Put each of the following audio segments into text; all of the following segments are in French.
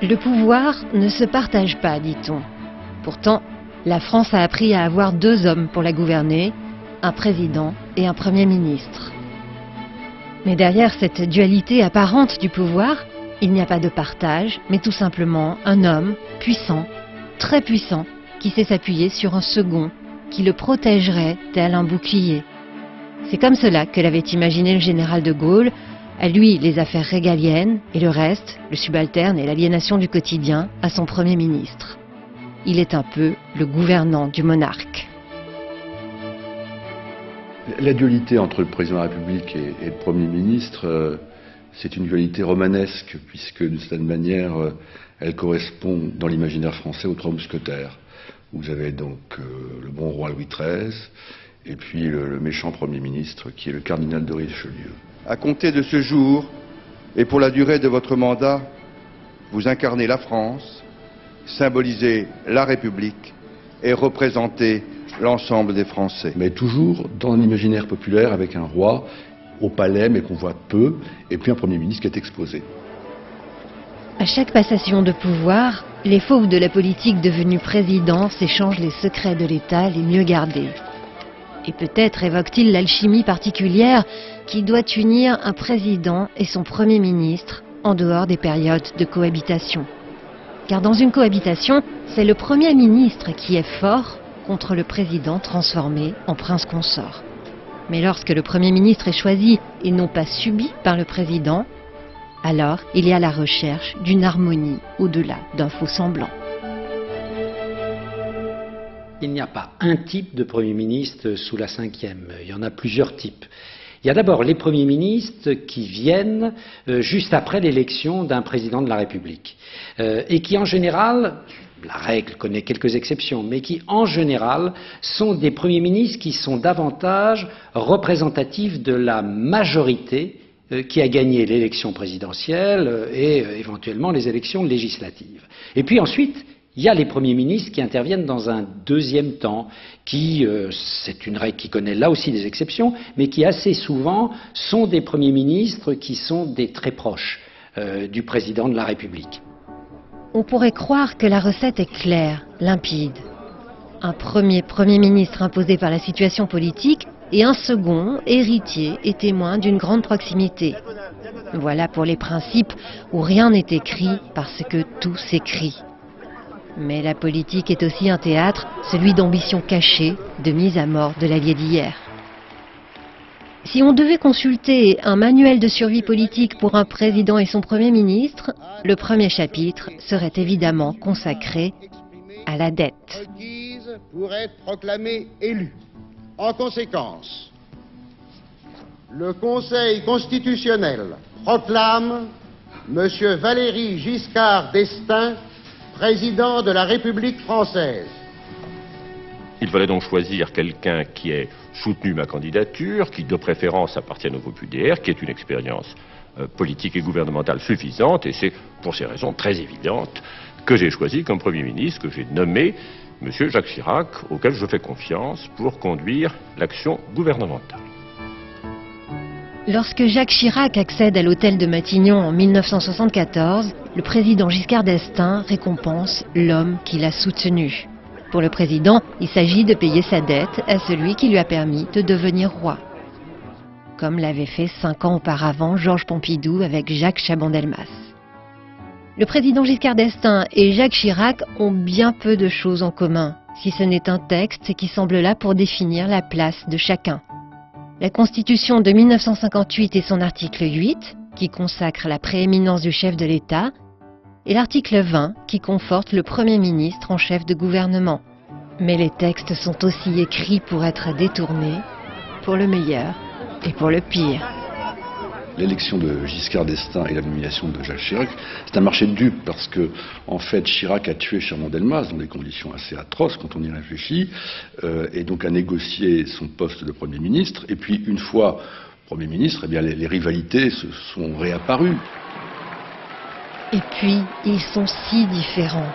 Le pouvoir ne se partage pas, dit-on. Pourtant, la France a appris à avoir deux hommes pour la gouverner, un président et un premier ministre. Mais derrière cette dualité apparente du pouvoir, il n'y a pas de partage, mais tout simplement un homme puissant, très puissant, qui sait s'appuyer sur un second, qui le protégerait tel un bouclier. C'est comme cela que l'avait imaginé le général de Gaulle. À lui, les affaires régaliennes, et le reste, le subalterne et l'aliénation du quotidien, à son Premier ministre. Il est un peu le gouvernant du monarque. La dualité entre le président de la République et le Premier ministre, c'est une dualité romanesque, puisque d'une certaine manière, elle correspond dans l'imaginaire français aux trois mousquetaires. Vous avez donc le bon roi Louis XIII, et puis le méchant Premier ministre, qui est le cardinal de Richelieu. À compter de ce jour, et pour la durée de votre mandat, vous incarnez la France, symbolisez la République et représentez l'ensemble des Français. Mais toujours dans l'imaginaire populaire, avec un roi au palais, mais qu'on voit peu, et puis un Premier ministre qui est exposé. À chaque passation de pouvoir, les fauves de la politique devenus présidents s'échangent les secrets de l'État les mieux gardés. Et peut-être évoque-t-il l'alchimie particulière qui doit unir un président et son Premier ministre en dehors des périodes de cohabitation. Car dans une cohabitation, c'est le Premier ministre qui est fort contre le président transformé en prince consort. Mais lorsque le Premier ministre est choisi et non pas subi par le président, alors il y a la recherche d'une harmonie au-delà d'un faux semblant. Il n'y a pas un type de Premier ministre sous la Ve, il y en a plusieurs types. Il y a d'abord les premiers ministres qui viennent juste après l'élection d'un président de la République et qui en général, la règle connaît quelques exceptions, mais qui en général sont des premiers ministres qui sont davantage représentatifs de la majorité qui a gagné l'élection présidentielle et éventuellement les élections législatives. Et puis ensuite, il y a les premiers ministres qui interviennent dans un deuxième temps, qui, c'est une règle qui connaît là aussi des exceptions, mais qui assez souvent sont des premiers ministres qui sont des très proches du président de la République. On pourrait croire que la recette est claire, limpide. Un premier ministre imposé par la situation politique et un second, héritier et témoin d'une grande proximité. Voilà pour les principes où rien n'est écrit parce que tout s'écrit. Mais la politique est aussi un théâtre, celui d'ambitions cachées, de mise à mort de l'allié d'hier. Si on devait consulter un manuel de survie politique pour un président et son Premier ministre, le premier chapitre serait évidemment consacré à la dette. Pour être proclamé élu. En conséquence, le Conseil constitutionnel proclame M. Valéry Giscard d'Estaing président de la République française. Il fallait donc choisir quelqu'un qui ait soutenu ma candidature, qui de préférence appartienne au groupe UDR, qui ait une expérience politique et gouvernementale suffisante, et c'est pour ces raisons très évidentes que j'ai choisi comme Premier ministre, que j'ai nommé M. Jacques Chirac, auquel je fais confiance pour conduire l'action gouvernementale. Lorsque Jacques Chirac accède à l'hôtel de Matignon en 1974, le président Giscard d'Estaing récompense l'homme qui l'a soutenu. Pour le président, il s'agit de payer sa dette à celui qui lui a permis de devenir roi. Comme l'avait fait 5 ans auparavant Georges Pompidou avec Jacques Chaban-Delmas. Le président Giscard d'Estaing et Jacques Chirac ont bien peu de choses en commun, si ce n'est un texte qui semble là pour définir la place de chacun. La Constitution de 1958 et son article 8, qui consacre la prééminence du chef de l'État, et l'article 20, qui conforte le Premier ministre en chef de gouvernement. Mais les textes sont aussi écrits pour être détournés, pour le meilleur et pour le pire. L'élection de Giscard d'Estaing et la nomination de Jacques Chirac, c'est un marché de dupes parce que, en fait, Chirac a tué Chaban-Delmas dans des conditions assez atroces quand on y réfléchit, et donc a négocié son poste de Premier ministre. Et puis, une fois Premier ministre, eh bien, les rivalités se sont réapparues. Et puis, ils sont si différents.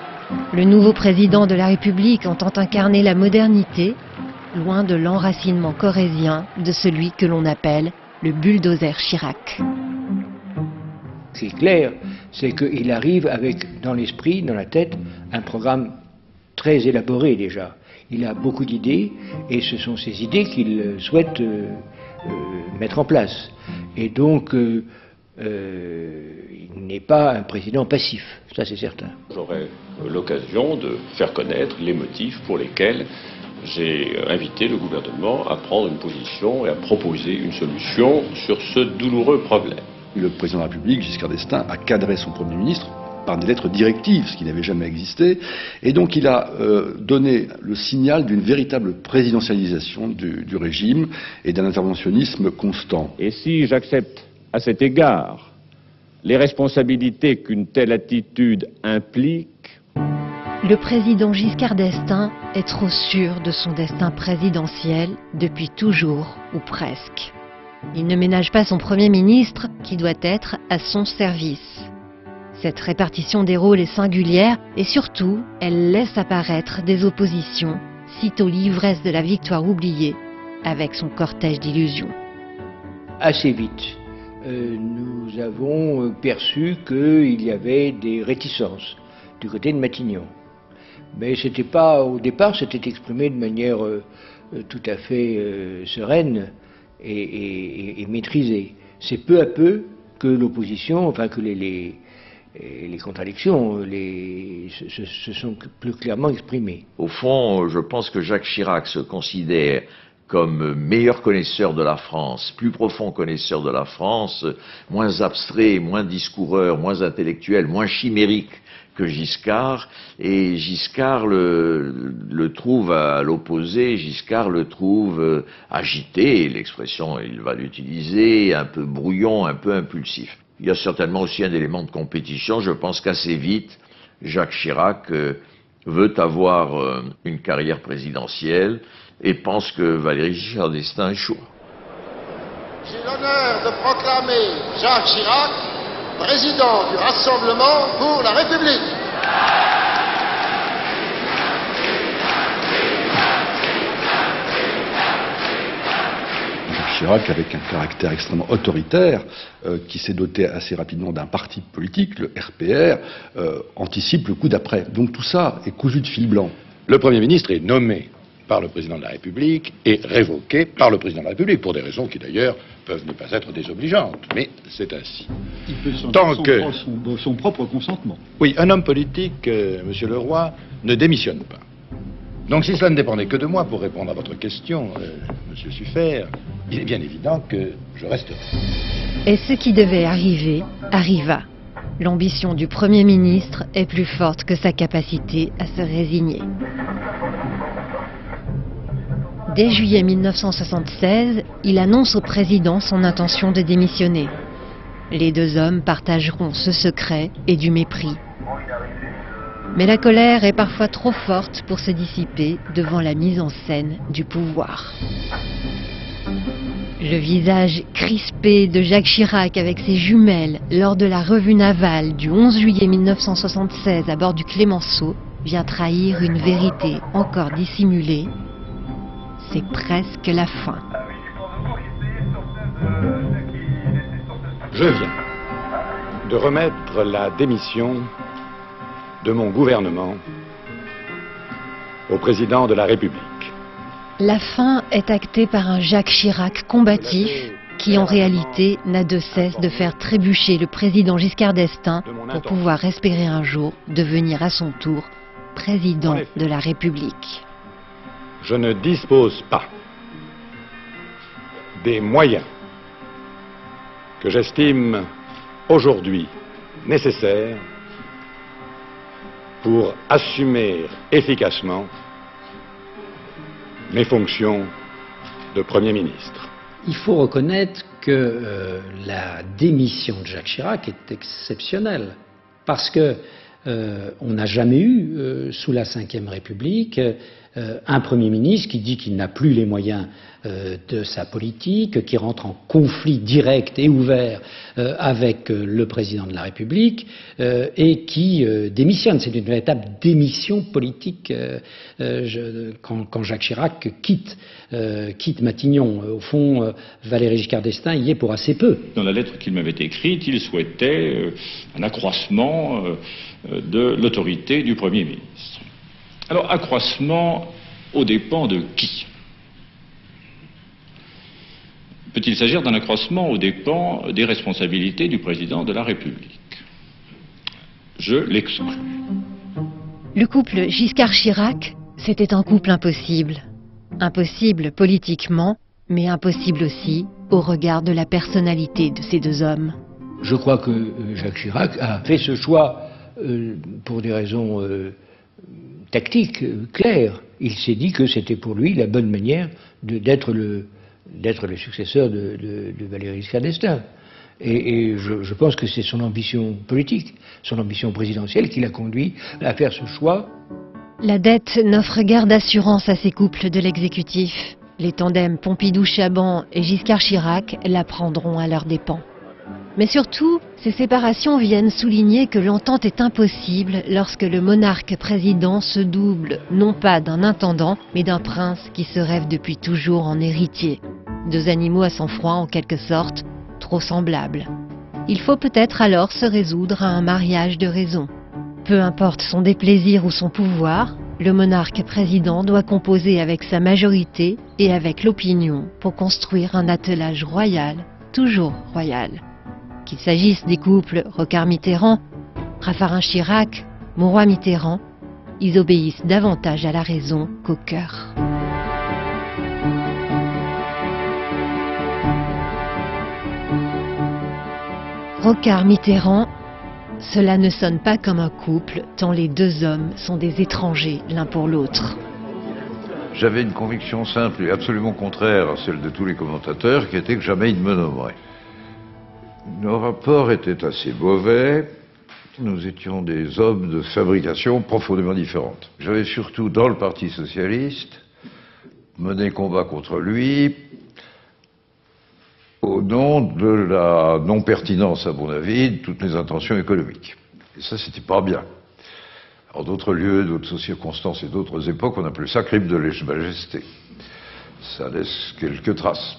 Le nouveau président de la République entend incarner la modernité, loin de l'enracinement corrézien de celui que l'on appelle le bulldozer Chirac. C'est clair, c'est qu'il arrive avec, dans l'esprit, dans la tête, un programme très élaboré déjà. Il a beaucoup d'idées, et ce sont ces idées qu'il souhaite mettre en place. Et donc, il n'est pas un président passif, ça c'est certain. J'aurai l'occasion de faire connaître les motifs pour lesquels j'ai invité le gouvernement à prendre une position et à proposer une solution sur ce douloureux problème. Le président de la République, Giscard d'Estaing, a cadré son Premier ministre par des lettres directives, ce qui n'avait jamais existé, et donc il a donné le signal d'une véritable présidentialisation du régime et d'un interventionnisme constant. Et si j'accepte à cet égard les responsabilités qu'une telle attitude implique, le président Giscard d'Estaing est trop sûr de son destin présidentiel depuis toujours, ou presque. Il ne ménage pas son Premier ministre qui doit être à son service. Cette répartition des rôles est singulière et surtout, elle laisse apparaître des oppositions, sitôt l'ivresse de la victoire oubliée, avec son cortège d'illusions. Assez vite, nous avons perçu qu'il y avait des réticences du côté de Matignon. Mais c'était pas, au départ, c'était exprimé de manière tout à fait sereine et maîtrisée. C'est peu à peu que l'opposition, enfin que les contradictions se sont plus clairement exprimées. Au fond, je pense que Jacques Chirac se considère comme meilleur connaisseur de la France, plus profond connaisseur de la France, moins abstrait, moins discoureur, moins intellectuel, moins chimérique que Giscard, et Giscard le trouve à l'opposé, Giscard le trouve agité, l'expression il va l'utiliser, un peu brouillon, un peu impulsif. Il y a certainement aussi un élément de compétition. Je pense qu'assez vite, Jacques Chirac veut avoir une carrière présidentielle et pense que Valéry Giscard d'Estaing échoue. J'ai l'honneur de proclamer Jacques Chirac président du Rassemblement pour la République. Chirac, avec un caractère extrêmement autoritaire, qui s'est doté assez rapidement d'un parti politique, le RPR, anticipe le coup d'après. Donc tout ça est cousu de fil blanc. Le Premier ministre est nommé par le Président de la République et révoqué par le Président de la République, pour des raisons qui d'ailleurs peuvent ne pas être désobligeantes, mais c'est ainsi. Il peut sans son propre consentement. Oui, un homme politique, Monsieur Leroy, ne démissionne pas. Donc si cela ne dépendait que de moi pour répondre à votre question, Monsieur Suffert, il est bien évident que je resterai. Et ce qui devait arriver, arriva. L'ambition du Premier ministre est plus forte que sa capacité à se résigner. Dès juillet 1976, il annonce au président son intention de démissionner. Les deux hommes partageront ce secret et du mépris. Mais la colère est parfois trop forte pour se dissiper devant la mise en scène du pouvoir. Le visage crispé de Jacques Chirac avec ses jumelles lors de la revue navale du 11 juillet 1976 à bord du Clémenceau vient trahir une vérité encore dissimulée. C'est presque la fin. Je viens de remettre la démission de mon gouvernement au président de la République. La fin est actée par un Jacques Chirac combatif qui en réalité n'a de cesse de faire trébucher le président Giscard d'Estaing pour pouvoir espérer un jour devenir à son tour président de la République. Je ne dispose pas des moyens que j'estime aujourd'hui nécessaires pour assumer efficacement mes fonctions de Premier ministre. Il faut reconnaître que la démission de Jacques Chirac est exceptionnelle, parce que on n'a jamais eu, sous la Ve République, un Premier ministre qui dit qu'il n'a plus les moyens de sa politique, qui rentre en conflit direct et ouvert avec le président de la République et qui démissionne. C'est une véritable démission politique quand Jacques Chirac quitte Matignon. Au fond, Valéry Giscard d'Estaing y est pour assez peu. Dans la lettre qu'il m'avait écrite, il souhaitait un accroissement de l'autorité du Premier ministre. Alors, accroissement aux dépens de qui? Peut-il s'agir d'un accroissement aux dépens des responsabilités du président de la République? Je l'exclus. Le couple Giscard-Chirac, c'était un couple impossible. Impossible politiquement, mais impossible aussi au regard de la personnalité de ces deux hommes. Je crois que Jacques Chirac a fait ce choix pour des raisons tactiques, claires. Il s'est dit que c'était pour lui la bonne manière d'être le successeur de Valéry Giscard d'Estaing. Et je pense que c'est son ambition politique, son ambition présidentielle qui l'a conduit à faire ce choix. La dette n'offre guère d'assurance à ces couples de l'exécutif. Les tandems Pompidou-Chaban et Giscard-Chirac la prendront à leurs dépens. Mais surtout, ces séparations viennent souligner que l'entente est impossible lorsque le monarque président se double non pas d'un intendant, mais d'un prince qui se rêve depuis toujours en héritier. Deux animaux à sang-froid en quelque sorte, trop semblables. Il faut peut-être alors se résoudre à un mariage de raison. Peu importe son déplaisir ou son pouvoir, le monarque président doit composer avec sa majorité et avec l'opinion pour construire un attelage royal, toujours royal. Qu'il s'agisse des couples Rocard-Mitterrand, Raffarin-Chirac, Mauroy-Mitterrand, ils obéissent davantage à la raison qu'au cœur. Rocard-Mitterrand, cela ne sonne pas comme un couple, tant les deux hommes sont des étrangers l'un pour l'autre. J'avais une conviction simple et absolument contraire à celle de tous les commentateurs, qui était que jamais il ne me nommerait. Nos rapports étaient assez mauvais. Nous étions des hommes de fabrication profondément différentes. J'avais surtout, dans le Parti socialiste, mené combat contre lui au nom de la non-pertinence, à mon avis, de toutes les intentions économiques. Et ça, c'était pas bien. En d'autres lieux, d'autres circonstances et d'autres époques, on appelait ça crime de lèse-majesté. Ça laisse quelques traces.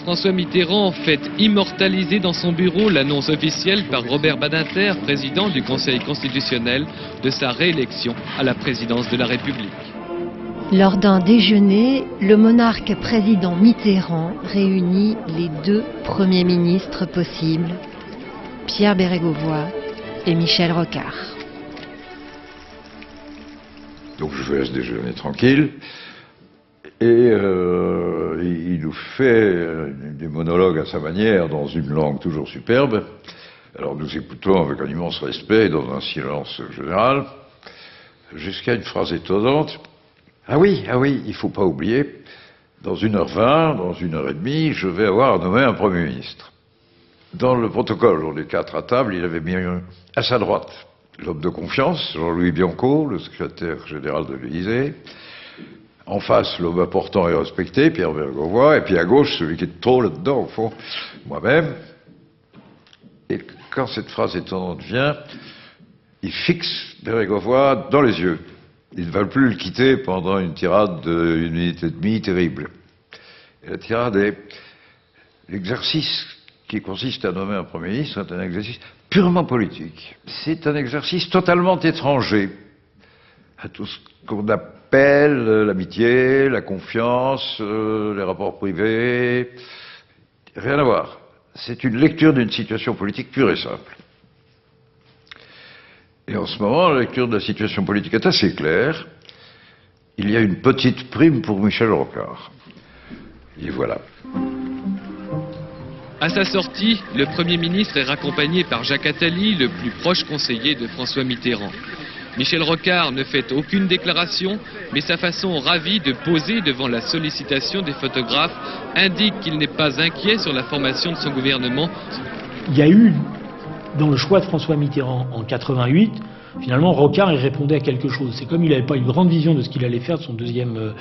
François Mitterrand fait immortaliser dans son bureau l'annonce officielle par Robert Badinter, président du Conseil constitutionnel, de sa réélection à la présidence de la République. Lors d'un déjeuner, le monarque président Mitterrand réunit les deux premiers ministres possibles, Pierre Bérégovoy et Michel Rocard. Donc je vais à ce déjeuner tranquille. Et il nous fait des monologues à sa manière, dans une langue toujours superbe. Alors nous écoutons avec un immense respect, et dans un silence général, jusqu'à une phrase étonnante. Ah oui, il faut pas oublier, dans 1h20, dans 1h30, je vais avoir à nommer un Premier ministre. Dans le protocole, on est quatre à table, il avait mis à sa droite l'homme de confiance, Jean-Louis Bianco, le secrétaire général de l'Élysée. En face, l'homme important et respecté, Pierre Bérégovoy, et puis à gauche, celui qui est trop là-dedans, au fond, moi-même. Et quand cette phrase étonnante vient, il fixe Bérégovoy dans les yeux. Il ne va plus le quitter pendant une tirade d'1 minute et demie terrible. Et la tirade est l'exercice qui consiste à nommer un Premier ministre est un exercice purement politique. C'est un exercice totalement étranger à tout ce qu'on appelle l'amitié, la confiance, les rapports privés. Rien à voir. C'est une lecture d'une situation politique pure et simple. Et en ce moment, la lecture de la situation politique est assez claire. Il y a une petite prime pour Michel Rocard. Et voilà. À sa sortie, le Premier ministre est raccompagné par Jacques Attali, le plus proche conseiller de François Mitterrand. Michel Rocard ne fait aucune déclaration, mais sa façon ravie de poser devant la sollicitation des photographes indique qu'il n'est pas inquiet sur la formation de son gouvernement. Il y a eu, dans le choix de François Mitterrand en 88, Finalement, Rocard, il répondait à quelque chose. C'est comme il n'avait pas une grande vision de ce qu'il allait faire de son deuxième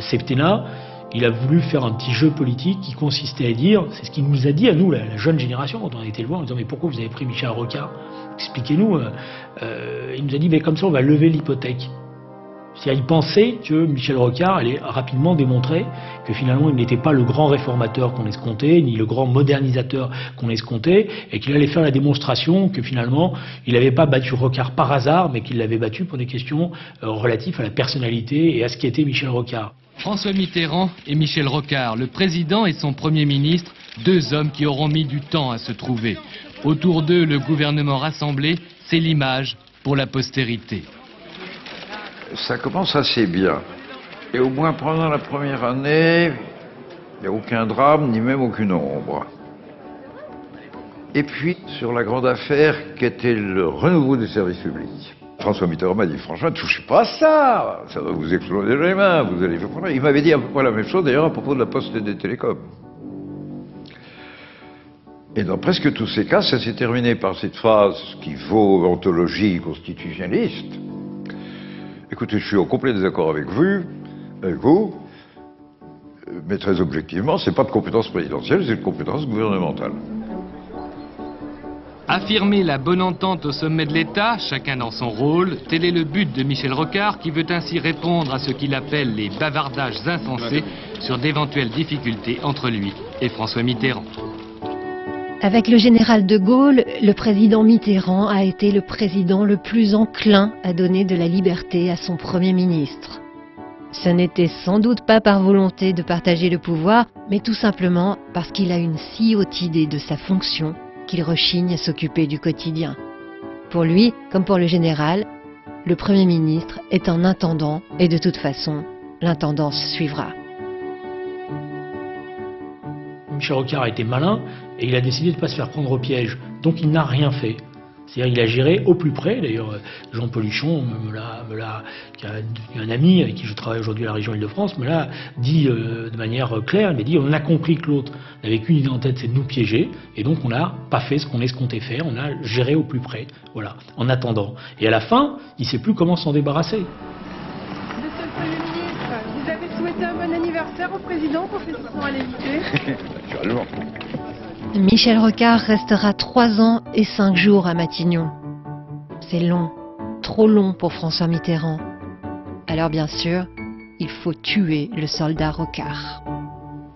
septennat. Il a voulu faire un petit jeu politique qui consistait à dire, c'est ce qu'il nous a dit à nous, la jeune génération, quand on a été le voir, en disant mais pourquoi vous avez pris Michel Rocard? Expliquez-nous. Il nous a dit mais comme ça on va lever l'hypothèque. C'est-à-dire, il pensait que Michel Rocard allait rapidement démontrer que finalement il n'était pas le grand réformateur qu'on escomptait, ni le grand modernisateur qu'on escomptait, et qu'il allait faire la démonstration que finalement il n'avait pas battu Rocard par hasard, mais qu'il l'avait battu pour des questions relatives à la personnalité et à ce qu'était Michel Rocard. François Mitterrand et Michel Rocard, le président et son Premier ministre, deux hommes qui auront mis du temps à se trouver. Autour d'eux, le gouvernement rassemblé, c'est l'image pour la postérité. Ça commence assez bien. Et au moins pendant la première année, il n'y a aucun drame, ni même aucune ombre. Et puis, sur la grande affaire qu'était le renouveau des services publics. François Mitterrand m'a dit, franchement, ne touchez pas à ça, ça va vous exploser les mains, vous allez faire... Il m'avait dit à peu près la même chose, d'ailleurs, à propos de la Poste et des télécoms. Et dans presque tous ces cas, ça s'est terminé par cette phrase qui vaut anthologie constitutionnaliste. Écoutez, je suis en complet désaccord avec vous, mais très objectivement, c'est pas de compétence présidentielle, c'est de compétence gouvernementale. Affirmer la bonne entente au sommet de l'État, chacun dans son rôle, tel est le but de Michel Rocard qui veut ainsi répondre à ce qu'il appelle les bavardages insensés sur d'éventuelles difficultés entre lui et François Mitterrand. Avec le général de Gaulle, le président Mitterrand a été le président le plus enclin à donner de la liberté à son Premier ministre. Ce n'était sans doute pas par volonté de partager le pouvoir, mais tout simplement parce qu'il a une si haute idée de sa fonction qu'il rechigne à s'occuper du quotidien. Pour lui, comme pour le général, le Premier ministre est un intendant et de toute façon, l'intendance suivra. Michel Rocard a été malin et il a décidé de ne pas se faire prendre au piège. Donc il n'a rien fait. C'est-à-dire il a géré au plus près. D'ailleurs, Jean Poluchon, qui est un ami avec qui je travaille aujourd'hui à la région Île-de-France, me l'a dit de manière claire. Il m'a dit on a compris que l'autre n'avait qu'une idée en tête, c'est de nous piéger. Et donc on n'a pas fait ce qu'on escomptait faire. On a géré au plus près. Voilà, en attendant. Et à la fin, il ne sait plus comment s'en débarrasser. Monsieur le Premier ministre, vous avez souhaité un bon anniversaire au président pour ses soins à l'éviter. Naturellement. Michel Rocard restera 3 ans et 5 jours à Matignon. C'est long, trop long pour François Mitterrand. Alors bien sûr, il faut tuer le soldat Rocard.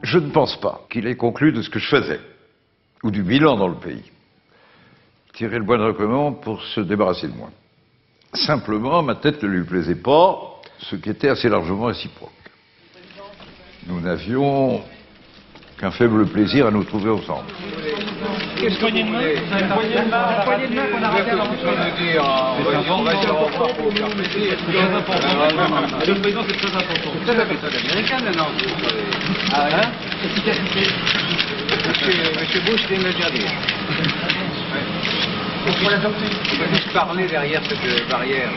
Je ne pense pas qu'il ait conclu de ce que je faisais, ou du bilan dans le pays. Tirer le bon recommand pour se débarrasser de moi. Simplement, ma tête ne lui plaisait pas, ce qui était assez largement réciproque. Nous n'avions qu'un faible plaisir à nous trouver ensemble. Qu'est-ce que vous voulez? C'est une poignée de main, une poignée de main qu'on a regardé avant. On va dire pour nous, mais c'est très important. Le président, c'est très important. C'est la méthode américaine, maintenant. Ah ouais? Efficacité. Monsieur Bush vient de le dire. Il faut l'adopter. Il va juste parler derrière cette barrière.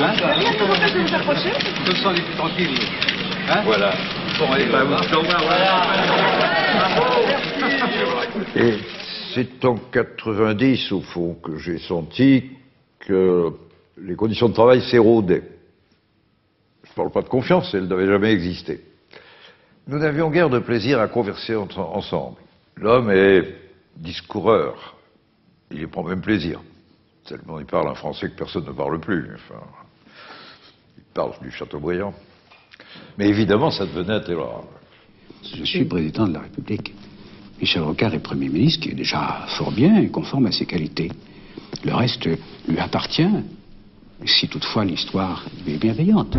Hein? Comment ça peut vous approcher? Comme ça, on est plus tranquille. Hein? Voilà. Bon, allez, Et c'est en 90, au fond, que j'ai senti que les conditions de travail s'érodaient. Je ne parle pas de confiance, elles n'avaient jamais existé. Nous n'avions guère de plaisir à converser ensemble. L'homme est discoureur. Il y prend même plaisir. Tellement il parle un français que personne ne parle plus. Enfin, il parle du Chateaubriand. Mais évidemment, ça devenait intolérable. Je suis président de la République. Michel Rocard est Premier ministre, qui est déjà fort bien et conforme à ses qualités. Le reste lui appartient, si toutefois l'histoire est bienveillante.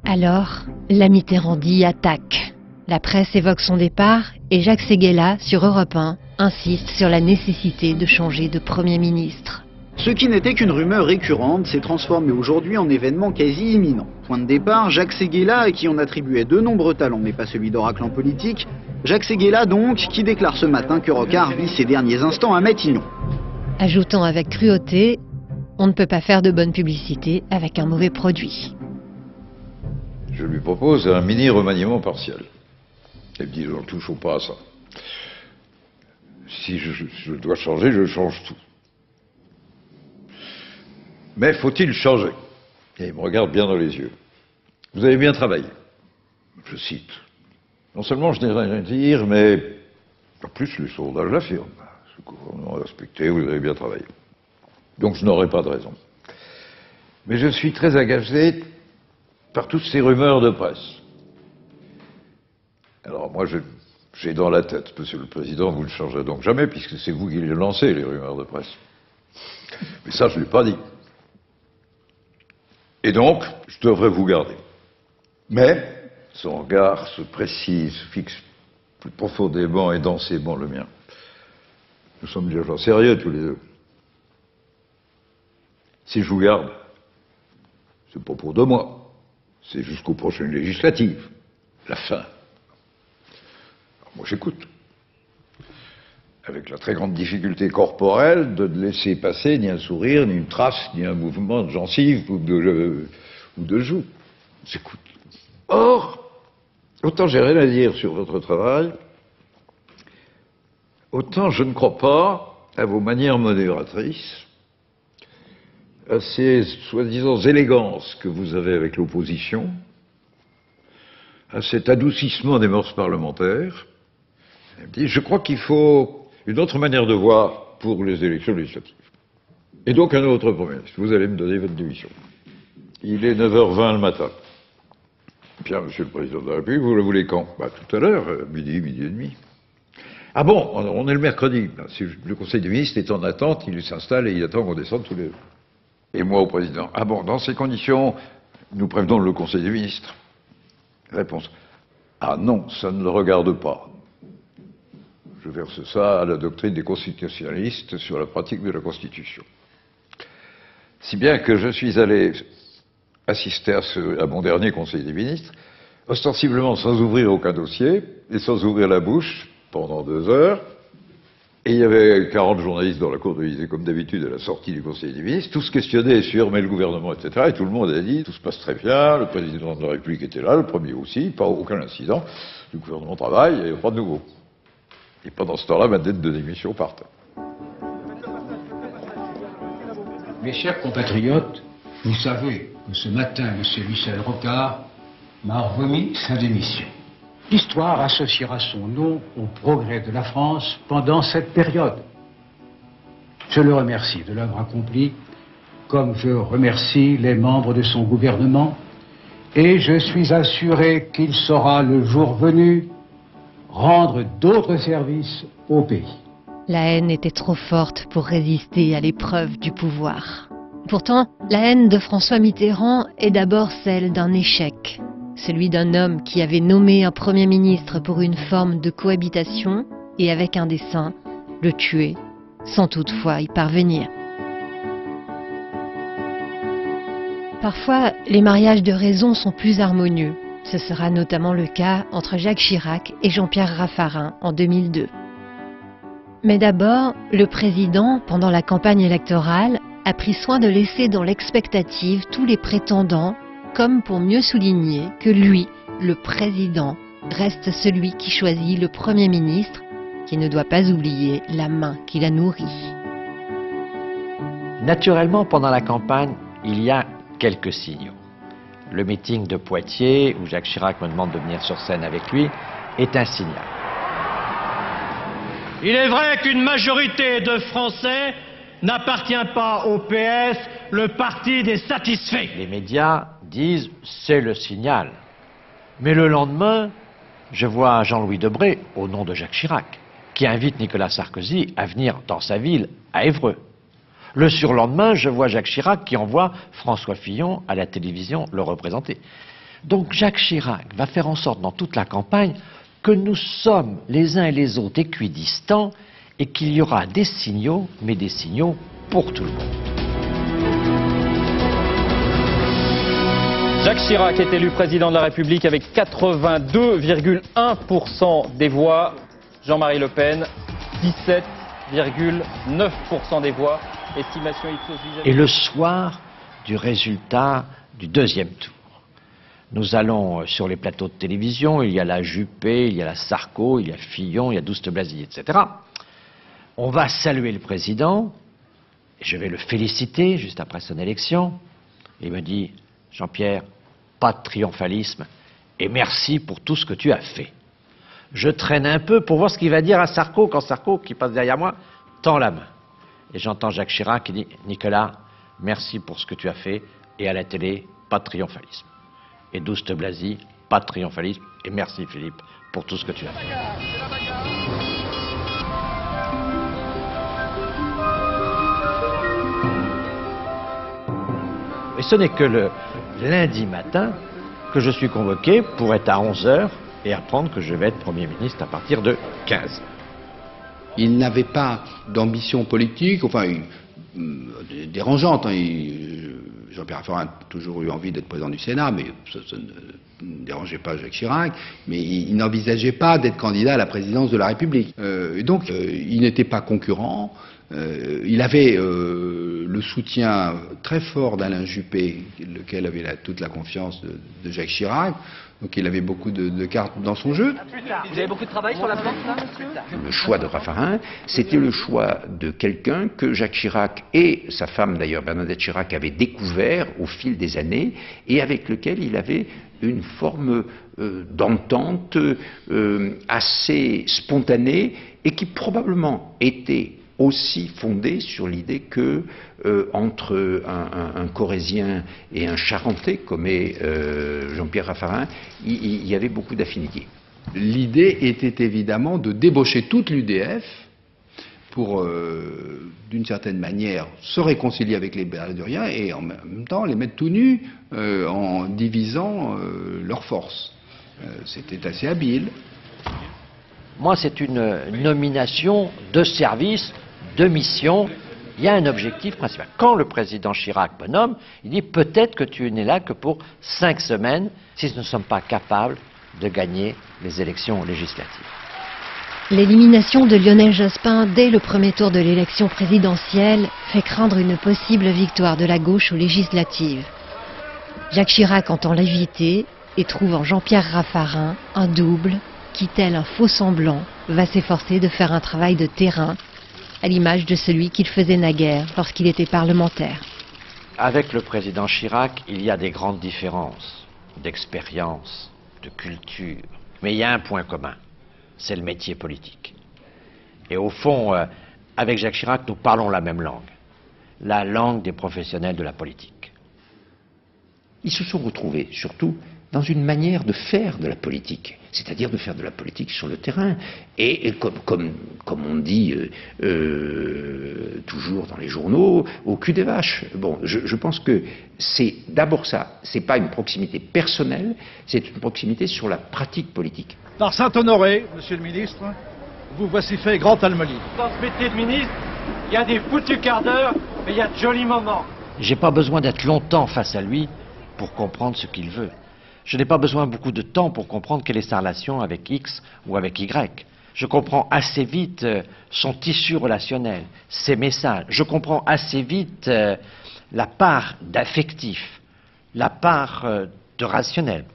Alors, la Mitterrandie attaque. La presse évoque son départ et Jacques Séguéla, sur Europe 1, insiste sur la nécessité de changer de Premier ministre. Ce qui n'était qu'une rumeur récurrente s'est transformé aujourd'hui en événement quasi imminent. Point de départ, Jacques Séguéla, à qui on attribuait de nombreux talents, mais pas celui d'oracle en politique. Jacques Séguéla donc, qui déclare ce matin que Rocard vit ses derniers instants à Matignon. Ajoutant avec cruauté, on ne peut pas faire de bonne publicité avec un mauvais produit. Je lui propose un mini-remaniement partiel. Elle me dit, ne touchons pas à ça. Si je dois changer, je change tout. Mais faut-il changer? Et il me regarde bien dans les yeux. Vous avez bien travaillé. Je cite. Non seulement je n'ai rien à dire, mais en plus les sondages l'affirment. Ce gouvernement est respecté, vous avez bien travaillé. Donc je n'aurai pas de raison. Mais je suis très agacé par toutes ces rumeurs de presse. Alors moi, j'ai dans la tête, Monsieur le Président, vous ne changerez donc jamais, puisque c'est vous qui les lancez, les rumeurs de presse. Mais ça, je ne l'ai pas dit. Et donc, je devrais vous garder. Mais son regard se précise, se fixe plus profondément et densément le mien. Nous sommes des gens sérieux tous les deux. Si je vous garde, c'est pas pour 2 mois, c'est jusqu'aux prochaines législatives, la fin. Alors moi j'écoute, avec la très grande difficulté corporelle de ne laisser passer ni un sourire, ni une trace, ni un mouvement de gencive ou de joue. J'écoute. Or, autant j'ai rien à dire sur votre travail, autant je ne crois pas à vos manières modératrices, à ces soi-disant élégances que vous avez avec l'opposition, à cet adoucissement des mœurs parlementaires. Je crois qu'il faut une autre manière de voir pour les élections législatives. Et donc un autre Premier ministre. Vous allez me donner votre démission. Il est 9h20 le matin. Bien, Monsieur le Président de la République, vous le voulez quand? Tout à l'heure, midi, midi et demi. Ah bon, on est le mercredi. Le Conseil des ministres est en attente, il s'installe et il attend qu'on descende tous les deux. Et moi au Président. Ah bon, dans ces conditions, nous prévenons le Conseil des ministres. Réponse. Ah non, ça ne le regarde pas. Je verse ça à la doctrine des constitutionnalistes sur la pratique de la Constitution. Si bien que je suis allé assister à mon dernier Conseil des ministres, ostensiblement sans ouvrir aucun dossier et sans ouvrir la bouche pendant 2 heures. Et il y avait 40 journalistes dans la cour de l'Élysée, comme d'habitude, à la sortie du Conseil des ministres, tous questionnaient sur mais le gouvernement, etc. Et tout le monde a dit tout se passe très bien, le président de la République était là, le premier aussi, pas aucun incident, le gouvernement travaille, il n'y a pas de nouveau. Et pendant ce temps-là, ma dette de démission partait. Mes chers compatriotes, vous savez que ce matin, M. Michel Rocard m'a remis sa démission. L'histoire associera son nom au progrès de la France pendant cette période. Je le remercie de l'œuvre accomplie, comme je remercie les membres de son gouvernement, et je suis assuré qu'il saura, le jour venu, rendre d'autres services au pays. La haine était trop forte pour résister à l'épreuve du pouvoir. Pourtant, la haine de François Mitterrand est d'abord celle d'un échec. Celui d'un homme qui avait nommé un Premier ministre pour une forme de cohabitation et avec un dessein, le tuer, sans toutefois y parvenir. Parfois, les mariages de raison sont plus harmonieux. Ce sera notamment le cas entre Jacques Chirac et Jean-Pierre Raffarin en 2002. Mais d'abord, le président, pendant la campagne électorale, a pris soin de laisser dans l'expectative tous les prétendants, comme pour mieux souligner que lui, le président, reste celui qui choisit le Premier ministre, qui ne doit pas oublier la main qui la nourrit. Naturellement, pendant la campagne, il y a quelques signaux. Le meeting de Poitiers, où Jacques Chirac me demande de venir sur scène avec lui, est un signal. Il est vrai qu'une majorité de Français n'appartient pas au PS, le parti des satisfaits. Les médias disent c'est le signal. Mais le lendemain, je vois Jean-Louis Debré, au nom de Jacques Chirac, qui invite Nicolas Sarkozy à venir dans sa ville, à Évreux. Le surlendemain, je vois Jacques Chirac qui envoie François Fillon à la télévision le représenter. Donc Jacques Chirac va faire en sorte dans toute la campagne que nous sommes les uns et les autres équidistants et qu'il y aura des signaux, mais des signaux pour tout le monde. Jacques Chirac est élu président de la République avec 82,1% des voix. Jean-Marie Le Pen, 17,9% des voix. Estimation Ipsos vis-à-vis. Et le soir du résultat du deuxième tour, nous allons sur les plateaux de télévision, il y a la Juppé, il y a la Sarko, il y a Fillon, il y a Douste-Blazy, etc. On va saluer le président, et je vais le féliciter juste après son élection. Il me dit, Jean-Pierre, pas de triomphalisme, et merci pour tout ce que tu as fait. Je traîne un peu pour voir ce qu'il va dire à Sarko, quand Sarko, qui passe derrière moi, tend la main. Et j'entends Jacques Chirac qui dit, Nicolas, merci pour ce que tu as fait, et à la télé, pas de triomphalisme. Et Douste Blazy, pas de triomphalisme, et merci Philippe pour tout ce que tu as fait. Et ce n'est que le lundi matin que je suis convoqué pour être à 11h et apprendre que je vais être Premier ministre à partir de 15h. Il n'avait pas d'ambition politique, enfin, dérangeante. Jean-Pierre Raffarin a toujours eu envie d'être président du Sénat, mais ça ne dérangeait pas Jacques Chirac, mais il n'envisageait pas d'être candidat à la présidence de la République. Donc, il n'était pas concurrent. Il avait le soutien très fort d'Alain Juppé, lequel avait toute la confiance de Jacques Chirac. Donc il avait beaucoup de cartes dans son jeu. Vous avez beaucoup de travail sur la planche, là, monsieur ? Le choix de Raffarin, c'était le choix de quelqu'un que Jacques Chirac et sa femme d'ailleurs, Bernadette Chirac, avaient découvert au fil des années et avec lequel il avait une forme d'entente assez spontanée et qui probablement était aussi fondée sur l'idée que entre un Corrézien et un Charentais, comme est Jean-Pierre Raffarin, il y avait beaucoup d'affinités. L'idée était évidemment de débaucher toute l'UDF pour, d'une certaine manière, se réconcilier avec les Baraduriens et en même temps les mettre tout nus en divisant leurs forces. C'était assez habile. Moi, c'est une nomination de service, de mission. Il y a un objectif principal. Quand le président Chirac me nomme, il dit peut-être que tu n'es là que pour 5 semaines si nous ne sommes pas capables de gagner les élections législatives. L'élimination de Lionel Jospin dès le premier tour de l'élection présidentielle fait craindre une possible victoire de la gauche aux législatives. Jacques Chirac entend l'éviter et trouve en Jean-Pierre Raffarin un double qui, tel un faux semblant, va s'efforcer de faire un travail de terrain, à l'image de celui qu'il faisait naguère lorsqu'il était parlementaire. Avec le président Chirac, il y a des grandes différences d'expérience, de culture. Mais il y a un point commun, c'est le métier politique. Et au fond, avec Jacques Chirac, nous parlons la même langue, la langue des professionnels de la politique. Ils se sont retrouvés, surtout, dans une manière de faire de la politique, c'est-à-dire de faire de la politique sur le terrain. Et comme on dit toujours dans les journaux, au cul des vaches. Bon, je pense que c'est d'abord ça, c'est pas une proximité personnelle, c'est une proximité sur la pratique politique. Par Saint-Honoré, monsieur le ministre, vous voici fait grand almelier. Dans ce métier de ministre, il y a des foutus quarts d'heure, mais il y a de jolis moments. J'ai pas besoin d'être longtemps face à lui pour comprendre ce qu'il veut. Je n'ai pas besoin beaucoup de temps pour comprendre quelle est sa relation avec X ou avec Y. Je comprends assez vite son tissu relationnel, ses messages. Je comprends assez vite la part d'affectif, la part de rationnel,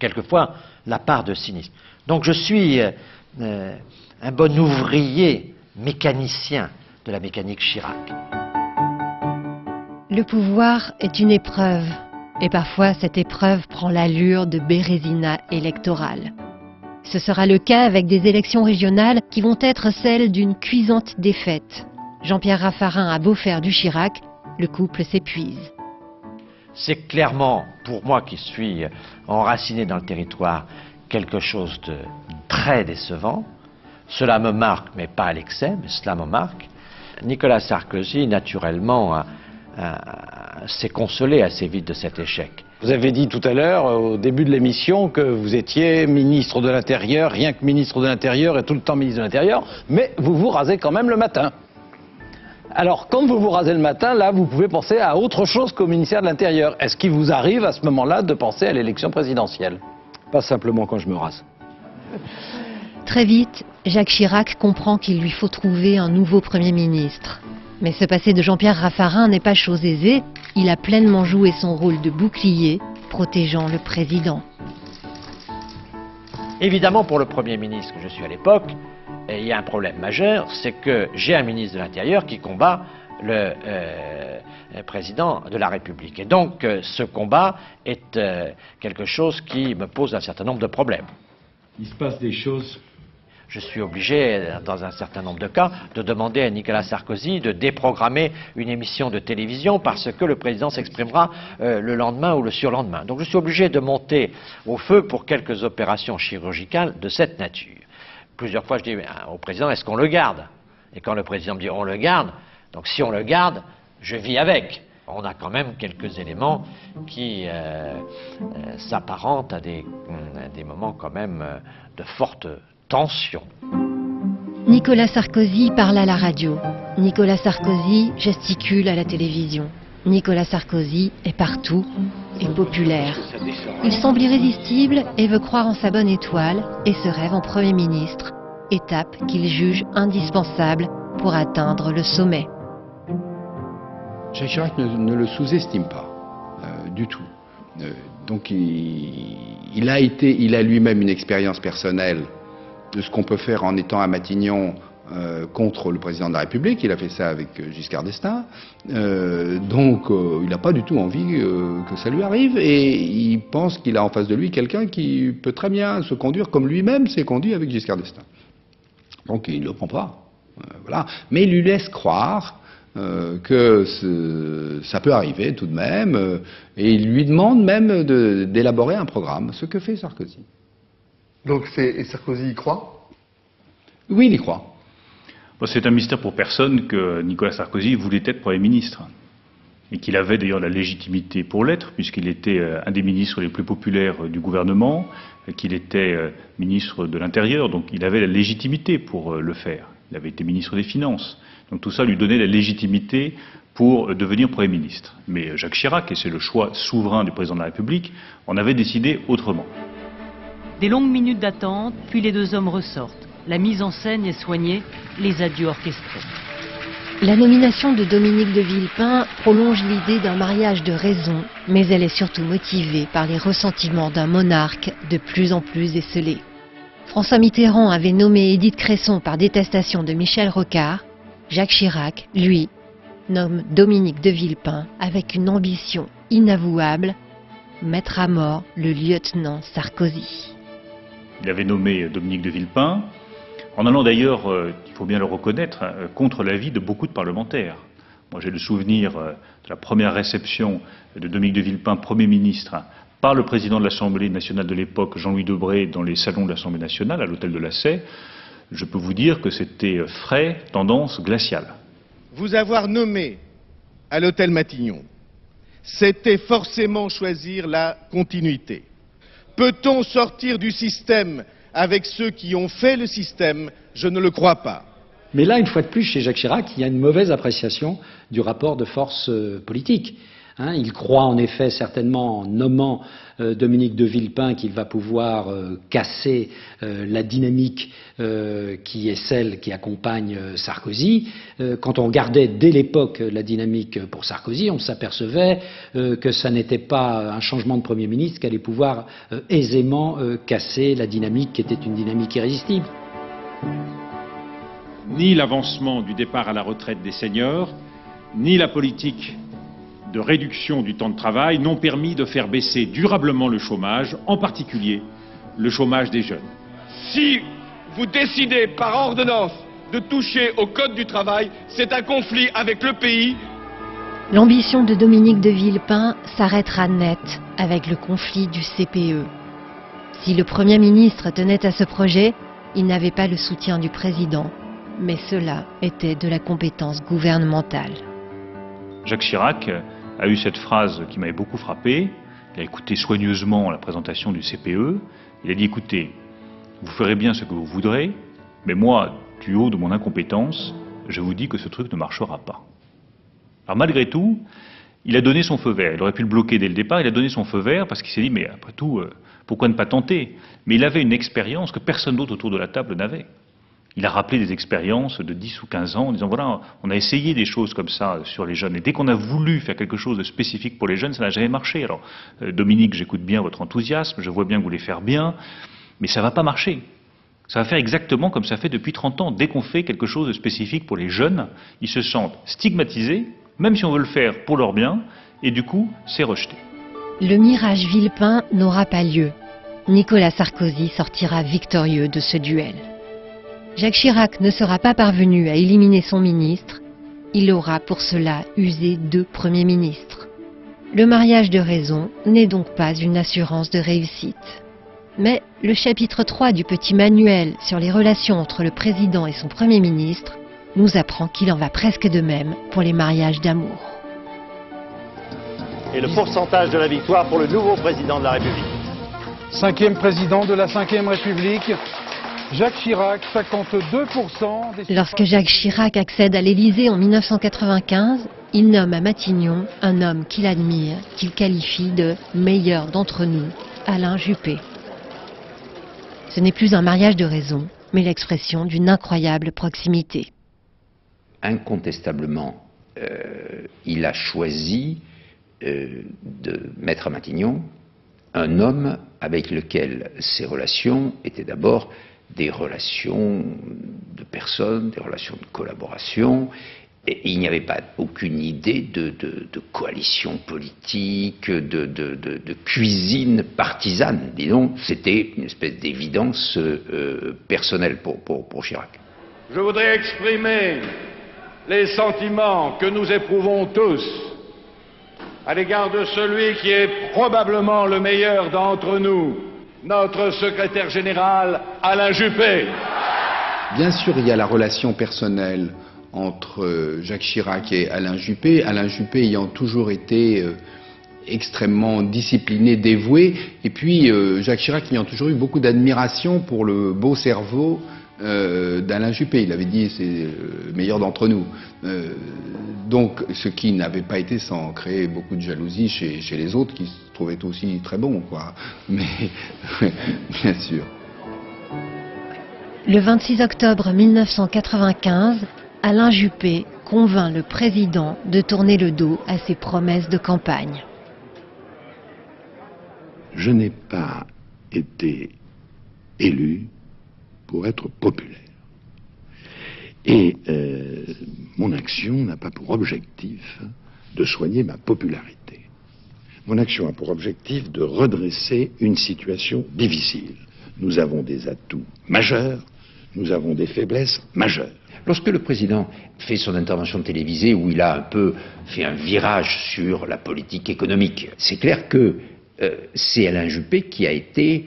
quelquefois la part de cynisme. Donc je suis un bon ouvrier mécanicien de la mécanique Chirac. Le pouvoir est une épreuve. Et parfois, cette épreuve prend l'allure de bérésina électorale. Ce sera le cas avec des élections régionales qui vont être celles d'une cuisante défaite. Jean-Pierre Raffarin a beau faire du Chirac, le couple s'épuise. C'est clairement, pour moi qui suis enraciné dans le territoire, quelque chose de très décevant. Cela me marque, mais pas à l'excès, mais cela me marque. Nicolas Sarkozy, naturellement, s'est consolé assez vite de cet échec. Vous avez dit tout à l'heure, au début de l'émission, que vous étiez ministre de l'Intérieur, rien que ministre de l'Intérieur et tout le temps ministre de l'Intérieur, mais vous vous rasez quand même le matin. Alors, quand vous vous rasez le matin, là, vous pouvez penser à autre chose qu'au ministère de l'Intérieur. Est-ce qu'il vous arrive à ce moment-là de penser à l'élection présidentielle? Pas simplement quand je me rase. Très vite, Jacques Chirac comprend qu'il lui faut trouver un nouveau Premier ministre. Mais se passer de Jean-Pierre Raffarin n'est pas chose aisée. Il a pleinement joué son rôle de bouclier, protégeant le président. Évidemment, pour le Premier ministre que je suis à l'époque, Et il y a un problème majeur, c'est que j'ai un ministre de l'Intérieur qui combat le président de la République. Et donc ce combat est quelque chose qui me pose un certain nombre de problèmes. Il se passe des choses. Je suis obligé, dans un certain nombre de cas, de demander à Nicolas Sarkozy de déprogrammer une émission de télévision parce que le président s'exprimera le lendemain ou le surlendemain. Donc je suis obligé de monter au feu pour quelques opérations chirurgicales de cette nature. Plusieurs fois, je dis au président, est-ce qu'on le garde? Et quand le président me dit, on le garde, donc si on le garde, je vis avec. On a quand même quelques éléments qui s'apparentent à des moments quand même de forte tension. Nicolas Sarkozy parle à la radio. Nicolas Sarkozy gesticule à la télévision. Nicolas Sarkozy est partout et populaire. Il semble irrésistible et veut croire en sa bonne étoile et se rêve en Premier ministre, étape qu'il juge indispensable pour atteindre le sommet. Jacques Chirac ne le sous-estime pas, du tout. Donc il a lui-même une expérience personnelle de ce qu'on peut faire en étant à Matignon contre le président de la République. Il a fait ça avec Giscard d'Estaing. Donc il n'a pas du tout envie que ça lui arrive et il pense qu'il a en face de lui quelqu'un qui peut très bien se conduire comme lui-même s'est conduit avec Giscard d'Estaing. Donc il ne le prend pas. Voilà. Mais il lui laisse croire que ça peut arriver tout de même, et il lui demande même d'élaborer un programme, ce que fait Sarkozy. Donc Sarkozy y croit? Oui, il y croit. Bon, c'est un mystère pour personne que Nicolas Sarkozy voulait être Premier ministre, et qu'il avait d'ailleurs la légitimité pour l'être, puisqu'il était un des ministres les plus populaires du gouvernement, qu'il était ministre de l'Intérieur, donc il avait la légitimité pour le faire. Il avait été ministre des Finances. Donc tout ça lui donnait la légitimité pour devenir Premier ministre. Mais Jacques Chirac, et c'est le choix souverain du président de la République, en avait décidé autrement. Des longues minutes d'attente, puis les deux hommes ressortent. La mise en scène est soignée, les adieux orchestrés. La nomination de Dominique de Villepin prolonge l'idée d'un mariage de raison, mais elle est surtout motivée par les ressentiments d'un monarque de plus en plus esselé. François Mitterrand avait nommé Édith Cresson par détestation de Michel Rocard. Jacques Chirac, lui, nomme Dominique de Villepin avec une ambition inavouable, mettre à mort le lieutenant Sarkozy. Il avait nommé Dominique de Villepin, en allant d'ailleurs, il faut bien le reconnaître, contre l'avis de beaucoup de parlementaires. Moi j'ai le souvenir de la première réception de Dominique de Villepin, Premier ministre, par le président de l'Assemblée nationale de l'époque, Jean-Louis Debré, dans les salons de l'Assemblée nationale, à l'hôtel de la Sey. Je peux vous dire que c'était frais, tendance glaciale. Vous avoir nommé à l'hôtel Matignon, c'était forcément choisir la continuité. Peut-on sortir du système avec ceux qui ont fait le système? Je ne le crois pas. Mais là, une fois de plus, chez Jacques Chirac, il y a une mauvaise appréciation du rapport de force politique. Il croit en effet certainement en nommant Dominique de Villepin qu'il va pouvoir casser la dynamique qui est celle qui accompagne Sarkozy. Quand on regardait dès l'époque la dynamique pour Sarkozy, on s'apercevait que ça n'était pas un changement de Premier ministre qui allait pouvoir aisément casser la dynamique qui était une dynamique irrésistible. Ni l'avancement du départ à la retraite des seniors, ni la politique de réduction du temps de travail n'ont permis de faire baisser durablement le chômage, en particulier le chômage des jeunes. Si vous décidez par ordonnance de toucher au Code du travail, c'est un conflit avec le pays. L'ambition de Dominique de Villepin s'arrêtera net avec le conflit du CPE. Si le Premier ministre tenait à ce projet, il n'avait pas le soutien du président, mais cela était de la compétence gouvernementale. Jacques Chirac a eu cette phrase qui m'avait beaucoup frappé. Il a écouté soigneusement la présentation du CPE. Il a dit, écoutez, vous ferez bien ce que vous voudrez, mais moi, du haut de mon incompétence, je vous dis que ce truc ne marchera pas. Alors malgré tout, il a donné son feu vert. Il aurait pu le bloquer dès le départ, il a donné son feu vert parce qu'il s'est dit, mais après tout, pourquoi ne pas tenter? Mais il avait une expérience que personne d'autre autour de la table n'avait. Il a rappelé des expériences de 10 ou 15 ans en disant, voilà, on a essayé des choses comme ça sur les jeunes. Et dès qu'on a voulu faire quelque chose de spécifique pour les jeunes, ça n'a jamais marché. Alors, Dominique, j'écoute bien votre enthousiasme, je vois bien que vous voulez faire bien, mais ça ne va pas marcher. Ça va faire exactement comme ça fait depuis 30 ans. Dès qu'on fait quelque chose de spécifique pour les jeunes, ils se sentent stigmatisés, même si on veut le faire pour leur bien, et du coup, c'est rejeté. Le mirage Villepin n'aura pas lieu. Nicolas Sarkozy sortira victorieux de ce duel. Jacques Chirac ne sera pas parvenu à éliminer son ministre. Il aura pour cela usé 2 premiers ministres. Le mariage de raison n'est donc pas une assurance de réussite. Mais le chapitre 3 du petit manuel sur les relations entre le président et son Premier ministre nous apprend qu'il en va presque de même pour les mariages d'amour. Et le pourcentage de la victoire pour le nouveau président de la République. 5e président de la 5e République, Jacques Chirac, 52%. Lorsque Jacques Chirac accède à l'Élysée en 1995, il nomme à Matignon un homme qu'il admire, qu'il qualifie de « meilleur d'entre nous », Alain Juppé. Ce n'est plus un mariage de raison, mais l'expression d'une incroyable proximité. Incontestablement, il a choisi de mettre à Matignon un homme avec lequel ses relations étaient d'abord des relations de personnes, des relations de collaboration, et il n'y avait pas aucune idée de coalition politique, de cuisine partisane, disons. C'était une espèce d'évidence personnelle pour Chirac. Je voudrais exprimer les sentiments que nous éprouvons tous à l'égard de celui qui est probablement le meilleur d'entre nous, notre secrétaire général Alain Juppé. Bien sûr, il y a la relation personnelle entre Jacques Chirac et Alain Juppé ayant toujours été extrêmement discipliné, dévoué, et puis Jacques Chirac ayant toujours eu beaucoup d'admiration pour le beau cerveau d'Alain Juppé. Il avait dit c'est le meilleur d'entre nous. Donc ce qui n'avait pas été sans créer beaucoup de jalousie chez les autres qui se trouvaient aussi très bons, quoi. Mais bien sûr. Le 26 octobre 1995, Alain Juppé convainc le président de tourner le dos à ses promesses de campagne. Je n'ai pas été élu pour être populaire. Et mon action n'a pas pour objectif de soigner ma popularité. Mon action a pour objectif de redresser une situation difficile. Nous avons des atouts majeurs, nous avons des faiblesses majeures. Lorsque le président fait son intervention télévisée où il a un peu fait un virage sur la politique économique, c'est clair que c'est Alain Juppé qui a été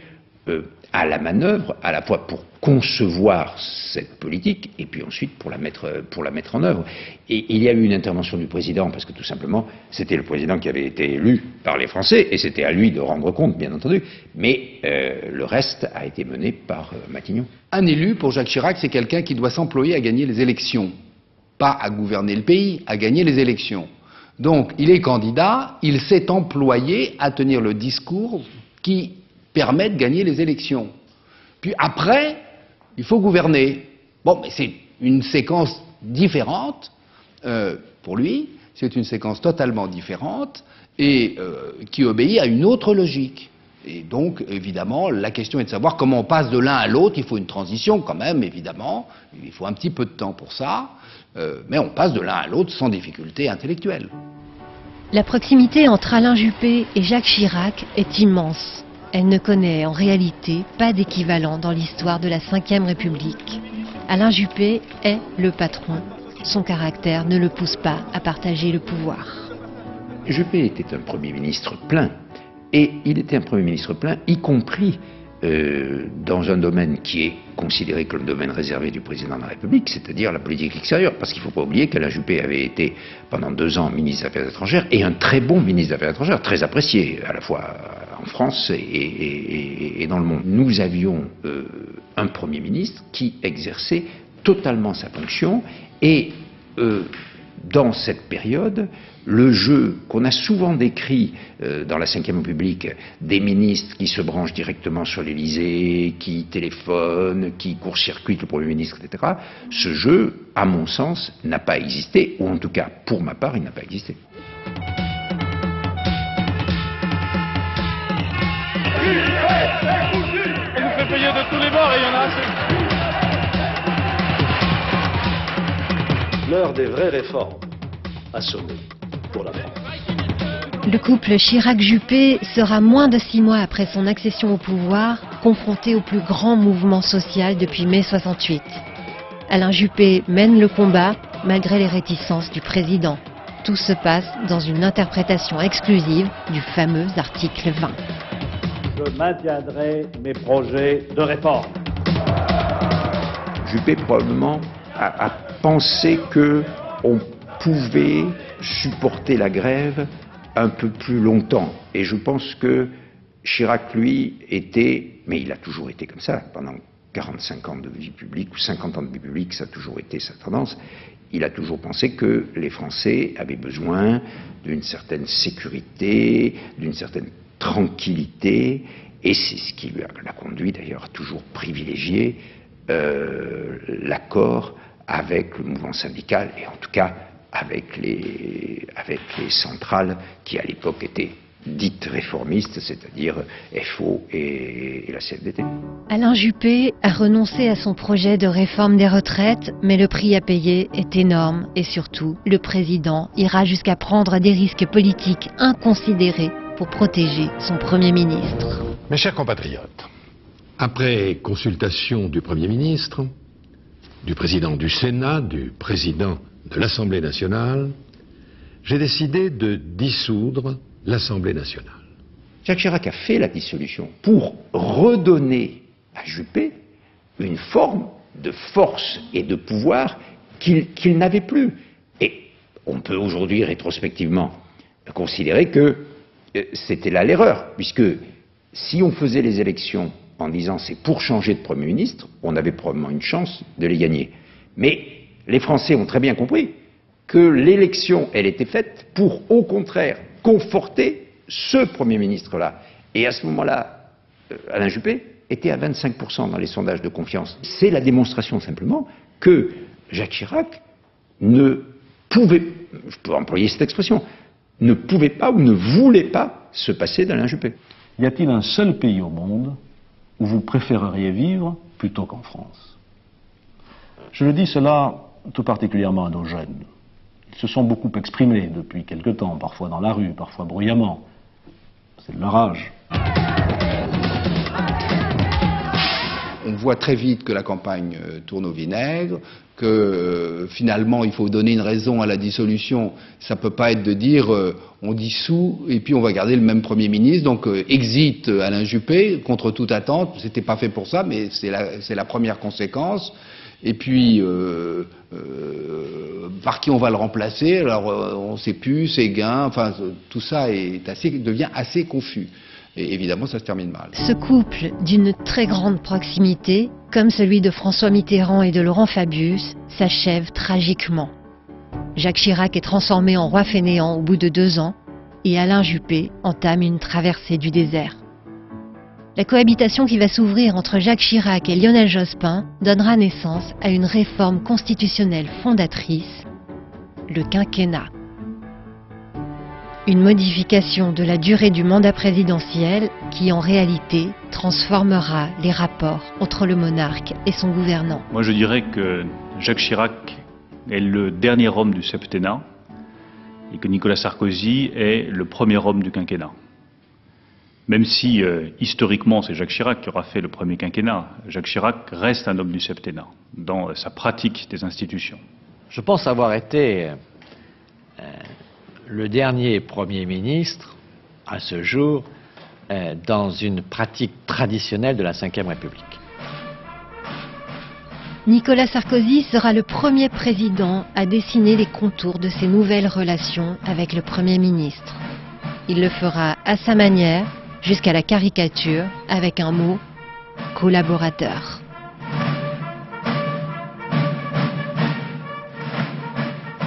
à la manœuvre, à la fois pour concevoir cette politique et puis ensuite pour la mettre en œuvre. Et il y a eu une intervention du président parce que tout simplement c'était le président qui avait été élu par les Français et c'était à lui de rendre compte, bien entendu, mais le reste a été mené par Matignon. Un élu pour Jacques Chirac, c'est quelqu'un qui doit s'employer à gagner les élections, pas à gouverner le pays, à gagner les élections. Donc il est candidat, il s'est employé à tenir le discours qui permet de gagner les élections. Puis après, il faut gouverner. Bon, mais c'est une séquence différente pour lui, c'est une séquence totalement différente et qui obéit à une autre logique. Et donc, évidemment, la question est de savoir comment on passe de l'un à l'autre. Il faut une transition quand même, évidemment. Il faut un petit peu de temps pour ça. Mais on passe de l'un à l'autre sans difficulté intellectuelle. La proximité entre Alain Juppé et Jacques Chirac est immense. Elle ne connaît en réalité pas d'équivalent dans l'histoire de la Ve République. Alain Juppé est le patron. Son caractère ne le pousse pas à partager le pouvoir. Juppé était un Premier ministre plein. Et il était un Premier ministre plein, y compris dans un domaine qui est considéré comme le domaine réservé du président de la République, c'est-à-dire la politique extérieure. Parce qu'il ne faut pas oublier qu'Alain Juppé avait été pendant 2 ans ministre des Affaires étrangères et un très bon ministre des Affaires étrangères, très apprécié à la fois en France et dans le monde. Nous avions un Premier ministre qui exerçait totalement sa fonction et dans cette période, le jeu qu'on a souvent décrit dans la Ve République, des ministres qui se branchent directement sur l'Élysée, qui téléphonent, qui court-circuitent le Premier ministre, etc., ce jeu, à mon sens, n'a pas existé, ou en tout cas, pour ma part, il n'a pas existé. Il nous fait payer de tous les bords et il y en a assez. L'heure des vraies réformes a sonné pour la France. Le couple Chirac-Juppé sera moins de 6 mois après son accession au pouvoir, confronté au plus grand mouvement social depuis mai 68. Alain Juppé mène le combat malgré les réticences du président. Tout se passe dans une interprétation exclusive du fameux article 20. Je maintiendrai mes projets de réforme. Juppé probablement a pensé qu'on pouvait supporter la grève un peu plus longtemps. Et je pense que Chirac, lui, était, mais il a toujours été comme ça, pendant 45 ans de vie publique, ou 50 ans de vie publique, ça a toujours été sa tendance, il a toujours pensé que les Français avaient besoin d'une certaine sécurité, d'une certaine tranquillité, et c'est ce qui l'a conduit d'ailleurs à toujours privilégier l'accord avec le mouvement syndical, et en tout cas avec les centrales qui à l'époque étaient dites réformistes, c'est-à-dire FO et la CFDT. Alain Juppé a renoncé à son projet de réforme des retraites, mais le prix à payer est énorme et surtout, le président ira jusqu'à prendre des risques politiques inconsidérés pour protéger son Premier ministre. Mes chers compatriotes, après consultation du Premier ministre, du président du Sénat, du président de l'Assemblée nationale, j'ai décidé de dissoudre l'Assemblée nationale. Jacques Chirac a fait la dissolution pour redonner à Juppé une forme de force et de pouvoir qu'il n'avait plus. Et on peut aujourd'hui rétrospectivement considérer que c'était là l'erreur, puisque si on faisait les élections en disant c'est pour changer de Premier ministre, on avait probablement une chance de les gagner. Mais les Français ont très bien compris que l'élection, elle était faite pour, au contraire, conforter ce Premier ministre-là. Et à ce moment-là, Alain Juppé était à 25% dans les sondages de confiance. C'est la démonstration simplement que Jacques Chirac ne pouvait, je peux employer cette expression, ne pouvait pas ou ne voulait pas se passer d'Alain Juppé. Y a-t-il un seul pays au monde où vous préféreriez vivre plutôt qu'en France? Je le dis cela tout particulièrement à nos jeunes. Ils se sont beaucoup exprimés depuis quelque temps, parfois dans la rue, parfois bruyamment. C'est de leur âge. On voit très vite que la campagne tourne au vinaigre, que finalement il faut donner une raison à la dissolution. Ça peut pas être de dire on dissout et puis on va garder le même Premier ministre. Donc exit Alain Juppé contre toute attente. C'était pas fait pour ça, mais c'est la première conséquence. Et puis par qui on va le remplacer? Alors on ne sait plus, Séguin. Enfin tout ça devient assez confus. Et évidemment, ça se termine mal. Ce couple d'une très grande proximité, comme celui de François Mitterrand et de Laurent Fabius, s'achève tragiquement. Jacques Chirac est transformé en roi fainéant au bout de 2 ans et Alain Juppé entame une traversée du désert. La cohabitation qui va s'ouvrir entre Jacques Chirac et Lionel Jospin donnera naissance à une réforme constitutionnelle fondatrice, le quinquennat. Une modification de la durée du mandat présidentiel qui, en réalité, transformera les rapports entre le monarque et son gouvernant. Moi, je dirais que Jacques Chirac est le dernier homme du septennat et que Nicolas Sarkozy est le premier homme du quinquennat. Même si, historiquement, c'est Jacques Chirac qui aura fait le premier quinquennat, Jacques Chirac reste un homme du septennat dans sa pratique des institutions. Je pense avoir été le dernier Premier ministre, à ce jour, dans une pratique traditionnelle de la Ve République. Nicolas Sarkozy sera le premier président à dessiner les contours de ses nouvelles relations avec le Premier ministre. Il le fera à sa manière, jusqu'à la caricature, avec un mot, collaborateur.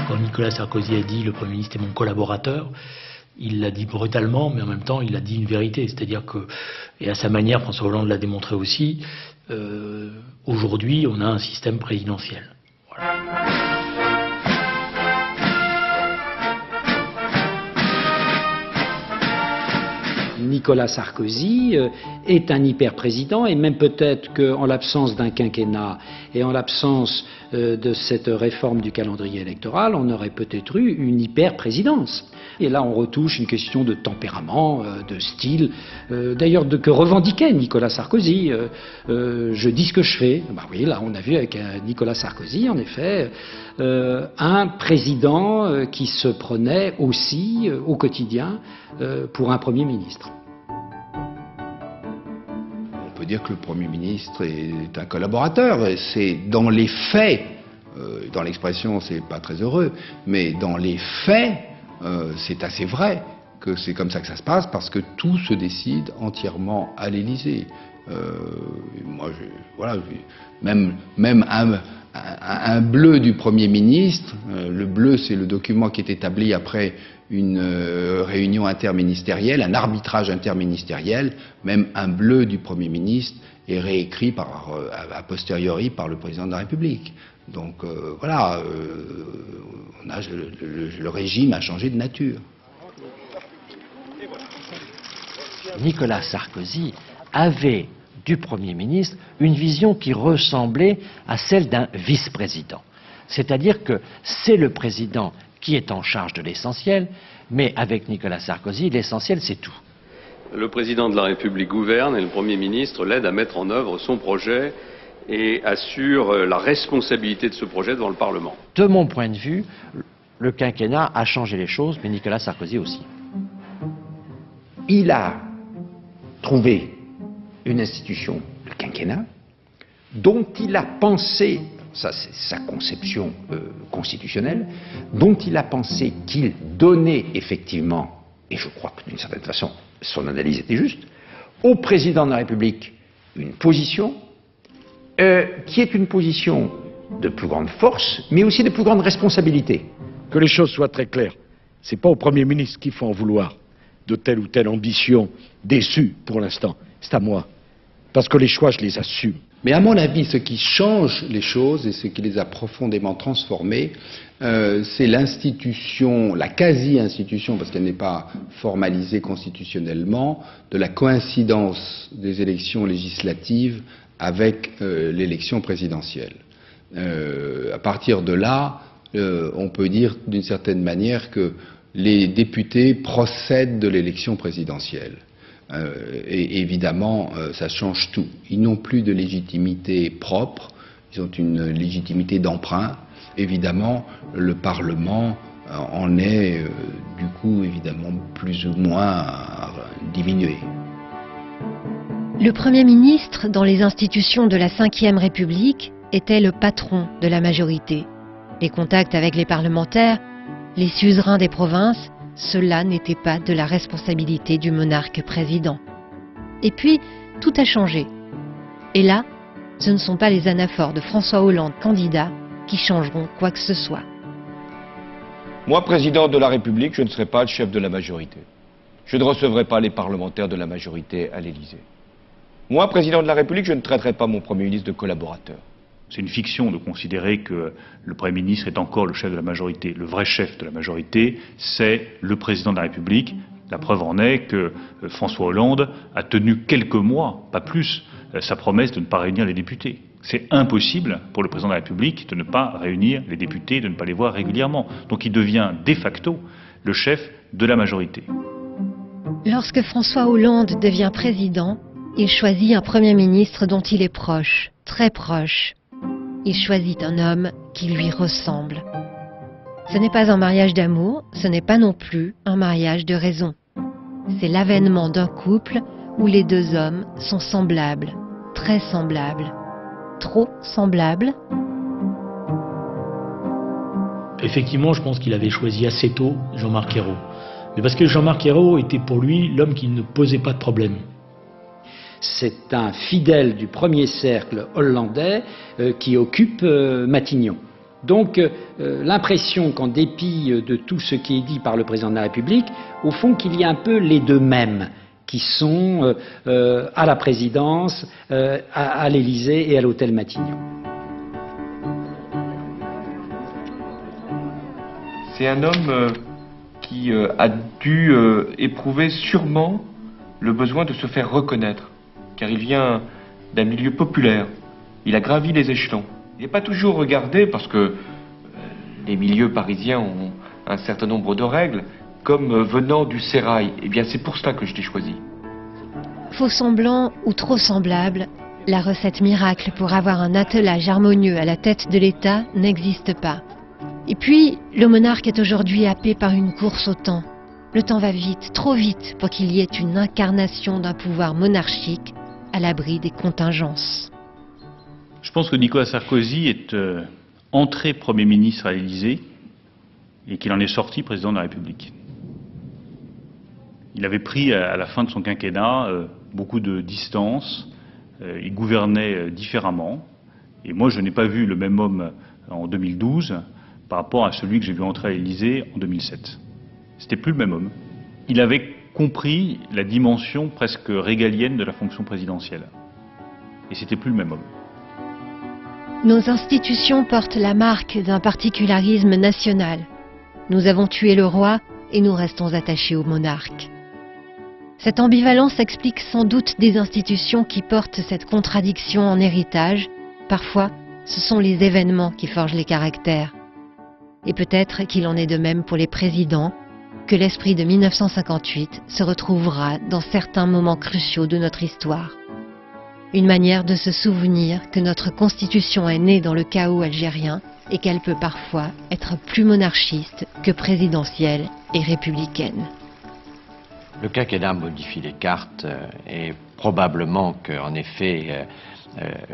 Quand Nicolas Sarkozy a dit « le Premier ministre est mon collaborateur », il l'a dit brutalement, mais en même temps il a dit une vérité. C'est-à-dire que, et à sa manière, François Hollande l'a démontré aussi, aujourd'hui on a un système présidentiel. Voilà. Nicolas Sarkozy est un hyper-président et même peut-être qu'en l'absence d'un quinquennat et en l'absence de cette réforme du calendrier électoral, on aurait peut-être eu une hyper-présidence. Et là, on retouche une question de tempérament, de style, d'ailleurs que revendiquait Nicolas Sarkozy. Je dis ce que je fais. Bah oui, là, on a vu avec Nicolas Sarkozy, en effet, un président qui se prenait aussi au quotidien pour un Premier ministre. On peut dire que le Premier ministre est un collaborateur. C'est dans les faits, dans l'expression c'est pas très heureux, mais dans les faits, c'est assez vrai que c'est comme ça que ça se passe, parce que tout se décide entièrement à l'Élysée. Même un bleu du Premier ministre, le bleu c'est le document qui est établi après une réunion interministérielle, un arbitrage interministériel, même un bleu du Premier ministre est réécrit a posteriori par le Président de la République. Donc le régime a changé de nature. Nicolas Sarkozy avait du Premier ministre une vision qui ressemblait à celle d'un vice-président. C'est-à-dire que c'est le président qui est en charge de l'essentiel, mais avec Nicolas Sarkozy, l'essentiel c'est tout. Le président de la République gouverne et le Premier ministre l'aide à mettre en œuvre son projet et assure la responsabilité de ce projet devant le Parlement. De mon point de vue, le quinquennat a changé les choses, mais Nicolas Sarkozy aussi. Il a trouvé une institution, le quinquennat, dont il a pensé, ça c'est sa conception constitutionnelle, dont il a pensé qu'il donnait effectivement, et je crois que d'une certaine façon son analyse était juste, au président de la République une position qui est une position de plus grande force, mais aussi de plus grande responsabilité. Que les choses soient très claires, c'est pas au Premier ministre qu'il faut en vouloir de telle ou telle ambition déçue pour l'instant, c'est à moi. Parce que les choix, je les assume. Mais à mon avis, ce qui change les choses et ce qui les a profondément transformées, c'est l'institution, la quasi-institution, parce qu'elle n'est pas formalisée constitutionnellement, de la coïncidence des élections législatives avec l'élection présidentielle. À partir de là, on peut dire d'une certaine manière que les députés procèdent de l'élection présidentielle. Et évidemment, ça change tout. Ils n'ont plus de légitimité propre, ils ont une légitimité d'emprunt. Évidemment, le Parlement en est, du coup, évidemment, plus ou moins diminué. Le Premier ministre, dans les institutions de la Ve République, était le patron de la majorité. Les contacts avec les parlementaires, les suzerains des provinces, cela n'était pas de la responsabilité du monarque président. Et puis, tout a changé. Et là, ce ne sont pas les anaphores de François Hollande, candidat, qui changeront quoi que ce soit. Moi, président de la République, je ne serai pas le chef de la majorité. Je ne recevrai pas les parlementaires de la majorité à l'Élysée. Moi, président de la République, je ne traiterai pas mon Premier ministre de collaborateur. C'est une fiction de considérer que le Premier ministre est encore le chef de la majorité. Le vrai chef de la majorité, c'est le président de la République. La preuve en est que François Hollande a tenu quelques mois, pas plus, sa promesse de ne pas réunir les députés. C'est impossible pour le président de la République de ne pas réunir les députés, de ne pas les voir régulièrement. Donc il devient de facto le chef de la majorité. Lorsque François Hollande devient président, il choisit un Premier ministre dont il est proche, très proche. Il choisit un homme qui lui ressemble. Ce n'est pas un mariage d'amour, ce n'est pas non plus un mariage de raison. C'est l'avènement d'un couple où les deux hommes sont semblables, très semblables. Trop semblables? Effectivement, je pense qu'il avait choisi assez tôt Jean-Marc Ayrault. Mais parce que Jean-Marc Ayrault était pour lui l'homme qui ne posait pas de problème. C'est un fidèle du premier cercle hollandais qui occupe Matignon. Donc l'impression qu'en dépit de tout ce qui est dit par le président de la République, au fond qu'il y a un peu les deux mêmes qui sont à la présidence, à l'Élysée et à l'hôtel Matignon. C'est un homme qui a dû éprouver sûrement le besoin de se faire reconnaître, car il vient d'un milieu populaire. Il a gravi les échelons. Il n'est pas toujours regardé, parce que les milieux parisiens ont un certain nombre de règles, comme venant du sérail. Eh bien, c'est pour cela que je l'ai choisi. Faux semblant ou trop semblable, la recette miracle pour avoir un attelage harmonieux à la tête de l'État n'existe pas. Et puis, le monarque est aujourd'hui happé par une course au temps. Le temps va vite, trop vite, pour qu'il y ait une incarnation d'un pouvoir monarchique à l'abri des contingences. Je pense que Nicolas Sarkozy est entré Premier ministre à l'Élysée et qu'il en est sorti président de la République. Il avait pris à la fin de son quinquennat beaucoup de distance, il gouvernait différemment, et moi je n'ai pas vu le même homme en 2012 par rapport à celui que j'ai vu entrer à l'Élysée en 2007. C'était plus le même homme. Il avait compris la dimension presque régalienne de la fonction présidentielle. Et c'était plus le même homme. Nos institutions portent la marque d'un particularisme national. Nous avons tué le roi et nous restons attachés au monarque. Cette ambivalence explique sans doute des institutions qui portent cette contradiction en héritage. Parfois, ce sont les événements qui forgent les caractères. Et peut-être qu'il en est de même pour les présidents, que l'esprit de 1958 se retrouvera dans certains moments cruciaux de notre histoire. Une manière de se souvenir que notre Constitution est née dans le chaos algérien et qu'elle peut parfois être plus monarchiste que présidentielle et républicaine. Le quinquennat modifie les cartes et probablement qu'en effet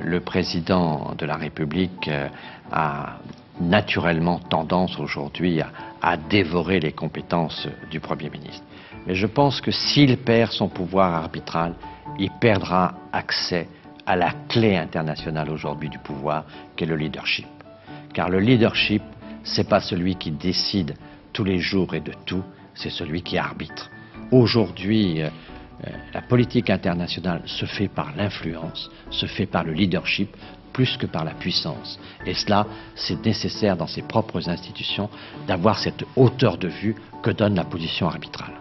le président de la République a naturellement tendance aujourd'hui à dévorer les compétences du Premier ministre. Mais je pense que s'il perd son pouvoir arbitral, il perdra accès à la clé internationale aujourd'hui du pouvoir, qui est le leadership. Car le leadership, c'est pas celui qui décide tous les jours et de tout, c'est celui qui arbitre. Aujourd'hui, la politique internationale se fait par l'influence, se fait par le leadership, plus que par la puissance. Et cela, c'est nécessaire dans ses propres institutions d'avoir cette hauteur de vue que donne la position arbitrale.